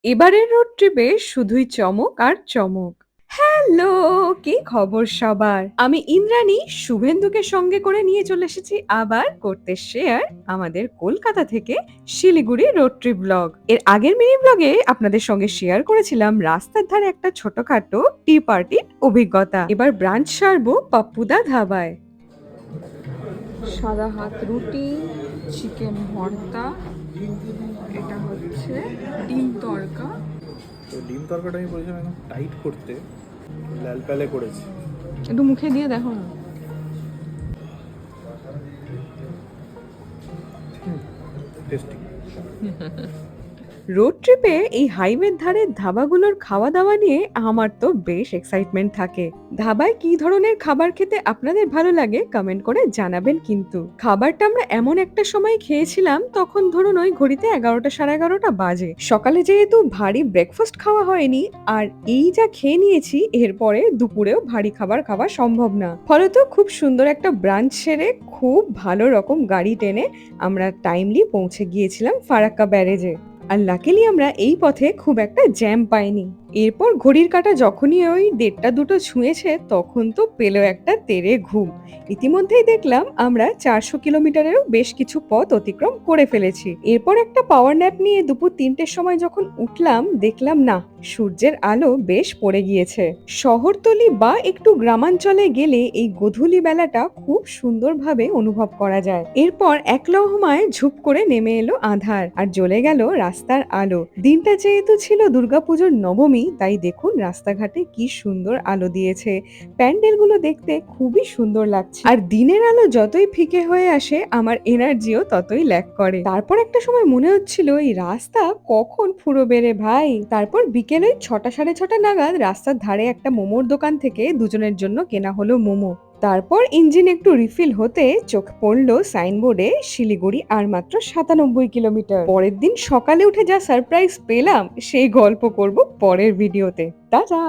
এবারের রোড ট্রিপে শুধুই চমক আর চমক। হ্যালো, কি খবর সবার? আমি ইন্দ্রাণী শুভেন্দুকে সঙ্গে করে নিয়ে চলে এসেছি আবার করতে শেয়ার আমাদের কলকাতা থেকে শিলিগুড়ি রোড ট্রিপ ব্লগ। এর আগের মিনি ব্লগে আপনাদের সঙ্গে শেয়ার করেছিলাম রাস্তার ধারে একটা ছোটখাটো টি পার্টির অভিজ্ঞতা। এবার ব্রাঞ্চ সারবো পাপ্পুদা ধাবায়। সাদা হাত রুটি, চিকেন ভর্তা, এটা হচ্ছে ডিম তড়কা। তো ডিম তরকাটা আমি বলেছিলাম একদম টাইট করতে, লাল প্যালে করেছি। একটু মুখে দিয়ে দেখো না। টেস্টি। রোড ট্রিপে এই হাইওয়ের ধারে ধাবাগুলোর খাওয়া দাওয়া নিয়ে আমার তো বেশ এক্সাইটমেন্ট থাকে। ধাবায় কি ধরনের খাবার খেতে আপনাদের ভালো লাগে কমেন্ট করে জানাবেন। কিন্তু খাবারটা আমরা এমন একটা সময় খেয়েছিলাম, তখন ধরুন ওই ঘড়িতে 11টা সাড়ে 11টা বাজে। সকালে যেহেতু ভারী ব্রেকফাস্ট খাওয়া হয়নি, আর এই যা খেয়ে নিয়েছি, এরপরে দুপুরেও ভারী খাবার খাওয়া সম্ভব না। ফলত খুব সুন্দর একটা ব্রাঞ্চ সেরে খুব ভালো রকম গাড়ি টেনে আমরা টাইমলি পৌঁছে গিয়েছিলাম ফারাক্কা ব্যারেজে। আর লাকিলি আমরা এই পথে খুব একটা জ্যাম পাইনি। এরপর ঘড়ির কাঁটা যখনই ওই 1:30 2টো ছুঁয়েছে, তখন তো পেল একটা তেরে ঘুম। ইতিমধ্যেই দেখলাম আমরা 400 কিলোমিটারেরও বেশ কিছু পথ অতিক্রম করে ফেলেছি। এরপর একটা পাওয়ার ন্যাপ নিয়ে দুপুর 3টের সময় যখন উঠলাম, দেখলাম না, সূর্যের আলো বেশ পড়ে গিয়েছে। শহরতলি বা একটু গ্রামাঞ্চলে গেলে এই গোধূলি বেলাটা খুব সুন্দরভাবে অনুভব করা যায়। এরপর এক লহমায় ঝুপ করে নেমে এলো আঁধার, আর জ্বলে গেল রাস্তার আলো। দিনটা যেহেতু ছিল দুর্গাপুজোর নবমী, তাই দেখুন রাস্তাঘাটে কি সুন্দর আলো দিয়েছে। প্যান্ডেলগুলো দেখতে খুবই সুন্দর লাগছে। আর দিনের আলো যতই ফিকে হয়ে আসে, আমার এনার্জিও ততই ল্যাক করে। তারপর একটা সময় মনে হচ্ছিল এই রাস্তা কখন ফুরোবে রে ভাই। তারপর বিকেলে 6টা সাড়ে 6টা নাগাদ রাস্তার ধারে একটা মোমোর দোকান থেকে দুজনের জন্য কেনা হলো মোমো। তারপর ইঞ্জিন একটু রিফিল হতে চোখ পড়লো সাইনবোর্ডে শিলিগুড়ি আর মাত্র 97 কিলোমিটার। পরের দিন সকালে উঠে যা সারপ্রাইজ পেলাম, সেই গল্প করব পরের ভিডিওতে। টাটা।